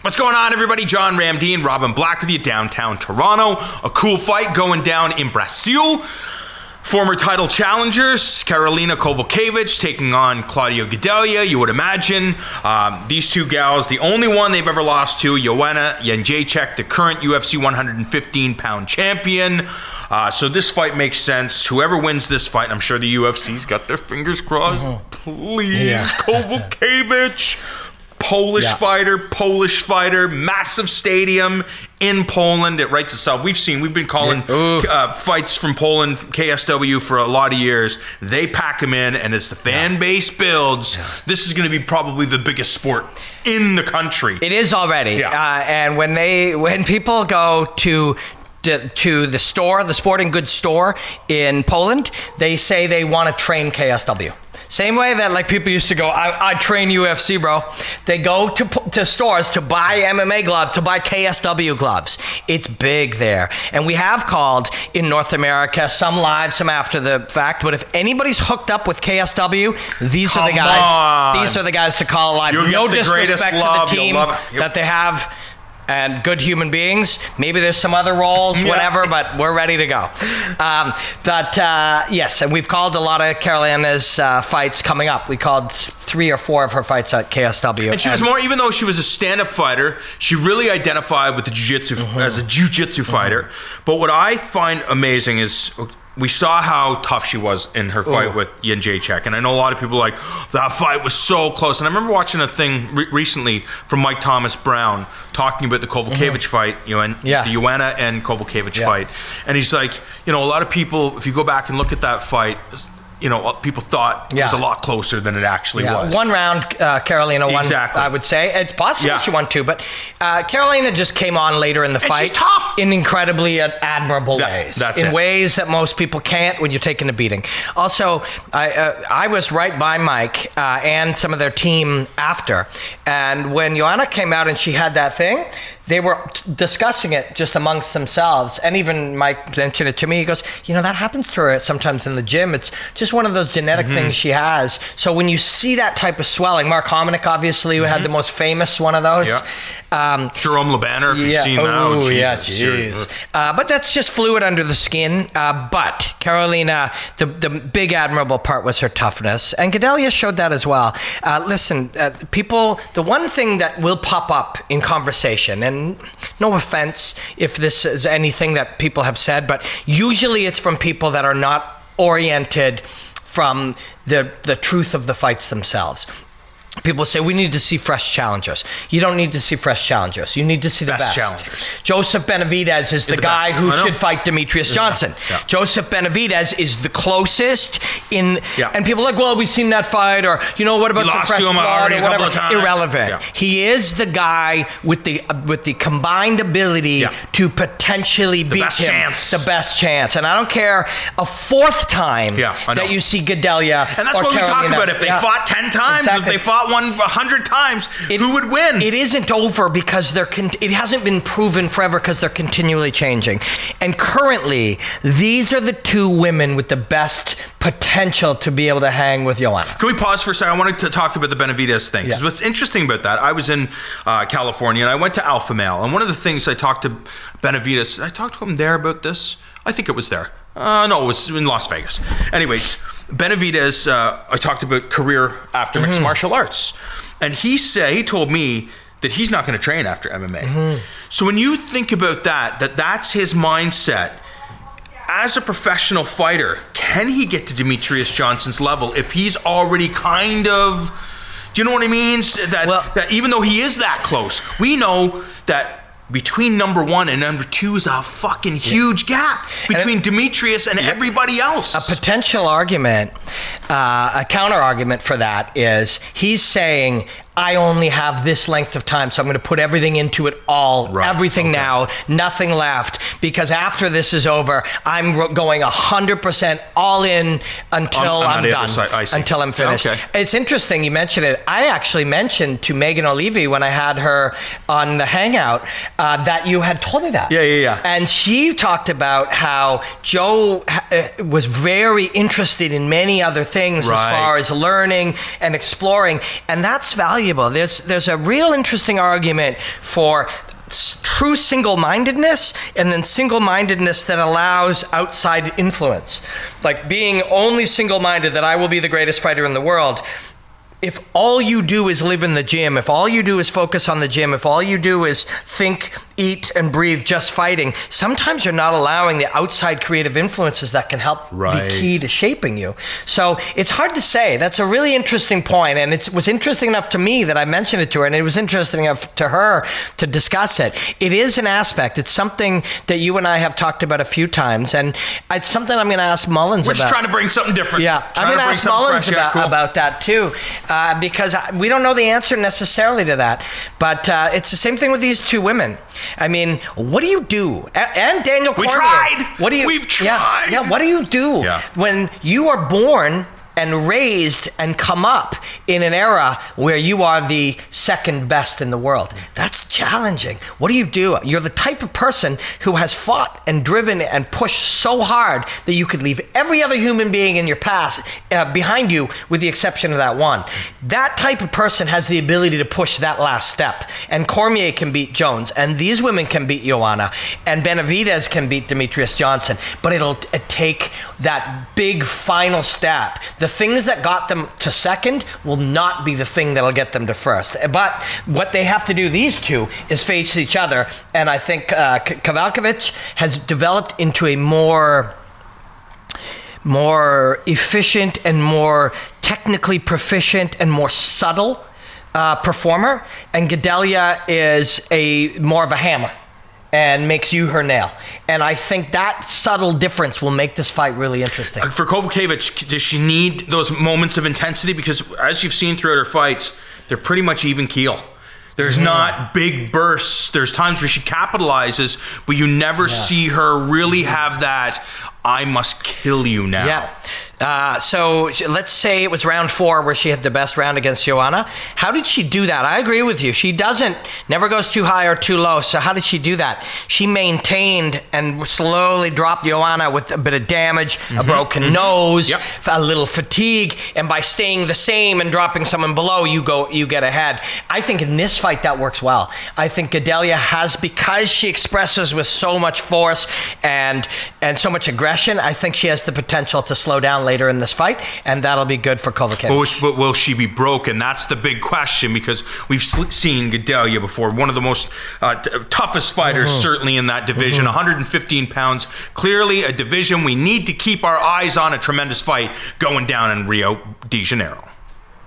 What's going on, everybody? John Ramdeen, Robin Black with you, downtown Toronto. A cool fight going down in Brazil. Former title challengers, Karolina Kowalkiewicz taking on Claudia Gadelha, you would imagine. These two gals, the only one they've ever lost to, Joanna Jędrzejczyk, the current UFC 115-pound champion. So this fight makes sense. Whoever wins this fight, I'm sure the UFC's got their fingers crossed. Please, Kowalkiewicz. Polish fighter, massive stadium in Poland. It writes itself. We've been calling fights from Poland, KSW, for a lot of years. They pack them in, and as the fan base builds, this is going to be probably the biggest sport in the country. It is already. And when people go to the store, the sporting goods store in Poland, they say they want to train KSW. Same way that like people used to go, I train UFC, bro. They go to stores to buy MMA gloves, to buy KSW gloves. It's big there. And we have called in North America, some live, some after the fact, but if anybody's hooked up with KSW, these are the guys. These are the guys to call live. No disrespect to the team that they have. And good human beings. Maybe there's some other roles, whatever, but we're ready to go. Yes, and we've called a lot of Karolina's fights coming up. We called 3 or 4 of her fights at KSW. And she was more, even though she was a stand-up fighter, she really identified with the jiu-jitsu as a jiu-jitsu fighter. But what I find amazing is we saw how tough she was in her fight with Jędrzejczyk, and I know a lot of people are like, that fight was so close. And I remember watching a thing recently from Mike Thomas Brown talking about the Kowalkiewicz fight, you know, and the Joanna and Kowalkiewicz fight, and he's like, you know, a lot of people, if you go back and look at that fight, you know, people thought it was a lot closer than it actually was. 1 round, Karolina won, I would say. It's possible she won 2, but Karolina just came on later in the fight. She's tough. In incredibly admirable ways. In ways that most people can't when you're taking a beating. Also, I was right by Mike and some of their team after, and when Joanna came out and she had that thing, they were discussing it just amongst themselves, and even Mike mentioned it to me. He goes, you know, that happens to her sometimes in the gym. It's just one of those genetic things she has. So when you see that type of swelling, Mark Hominick obviously had the most famous one of those. Jerome LeBanner, if you've seen that. But that's just fluid under the skin. But Karolina, the big admirable part was her toughness, and Gadelha showed that as well. Listen, people, the one thing that will pop up in conversation, and no offense if this is anything that people have said, but usually it's from people that are not oriented from the truth of the fights themselves. People say, we need to see fresh challengers. You don't need to see fresh challengers. You need to see the best challengers. Joseph Benavidez is the guy who should fight Demetrius Johnson. Joseph Benavidez is the closest in, and people are like, well, we've seen that fight, or, you know, what about some fresh blood, or whatever. Irrelevant. He is the guy with the combined ability to potentially beat him. The best chance. And I don't care a 4th time that you see Gadelha. And that's what we talk about. If they fought 10 times, if they fought 100 times, who would win? It isn't over because it hasn't been proven forever because they're continually changing. And currently, these are the 2 women with the best potential to be able to hang with Joanna. Can we pause for a second? I wanted to talk about the Benavidez thing. What's interesting about that, I was in California and I went to Alpha Male, and one of the things I talked to Benavidez, I talked to him there about this. I think it was there. No, it was in Las Vegas. Anyways, Benavidez, I talked about career after mixed martial arts, and he told me that he's not going to train after MMA. So when you think about that's his mindset as a professional fighter, can he get to Demetrius Johnson's level if he's already kind of, do you know what I mean? That even though he is that close, we know that between number 1 and number 2 is a fucking huge gap between Demetrius and everybody else. A potential argument, a counter argument for that is he's saying, I only have this length of time, so I'm going to put everything into it all, everything now, nothing left, because after this is over, I'm going 100% all in until I'm done, until I'm finished. It's interesting you mentioned it. I actually mentioned to Megan O'Leary when I had her on the Hangout that you had told me that. And she talked about how Joe was very interested in many other things as far as learning and exploring, and that's valuable. There's a real interesting argument for true single-mindedness, and then single-mindedness that allows outside influence. Like being only single-minded, that I will be the greatest fighter in the world. If all you do is live in the gym, if all you do is focus on the gym, if all you do is think, eat, and breathe just fighting, sometimes you're not allowing the outside creative influences that can help be key to shaping you. So it's hard to say. That's a really interesting point, and it was interesting enough to me that I mentioned it to her, and it was interesting enough to her to discuss it. It is an aspect. It's something that you and I have talked about a few times, and it's something I'm going to ask Mullins about. We're just trying to bring something different. Yeah, I'm going to ask Mullins about that too. Because we don't know the answer necessarily to that. But it's the same thing with these two women. I mean, what do you do? And Daniel Cormier. We tried. We've tried. Yeah, what do you do when you are born and raised and come up in an era where you are the second best in the world? That's challenging. What do you do? You're the type of person who has fought and driven and pushed so hard that you could leave every other human being in your past behind you, with the exception of that one. That type of person has the ability to push that last step. And Cormier can beat Jones, and these women can beat Joanna, and Benavidez can beat Demetrius Johnson. But it'll take that big final step. The things that got them to second will not be the thing that'll get them to first. But what they have to do, these two, is face each other. And I think Kowalkiewicz has developed into a more efficient and more technically proficient and more subtle performer. And Gadelha is more of a hammer and makes you her nail. And I think that subtle difference will make this fight really interesting. For Kowalkiewicz, does she need those moments of intensity? Because as you've seen throughout her fights, they're pretty much even keel. There's not big bursts. There's times where she capitalizes, but you never see her really have that, I must kill you now. Yeah. So let's say it was round 4 where she had the best round against Joanna. How did she do that? I agree with you. She never goes too high or too low. So how did she do that? She maintained and slowly dropped Joanna with a bit of damage, a broken nose, a little fatigue. And by staying the same and dropping someone below, you get ahead. I think in this fight that works well. I think Gadelha has, because she expresses with so much force and so much aggression, I think she has the potential to slow down later in this fight, and that'll be good for Kowalkiewicz. But will she be broken? That's the big question, because we've seen Gadelha before, one of the most toughest fighters, certainly in that division, 115 pounds, clearly a division we need to keep our eyes on. A tremendous fight going down in Rio de Janeiro.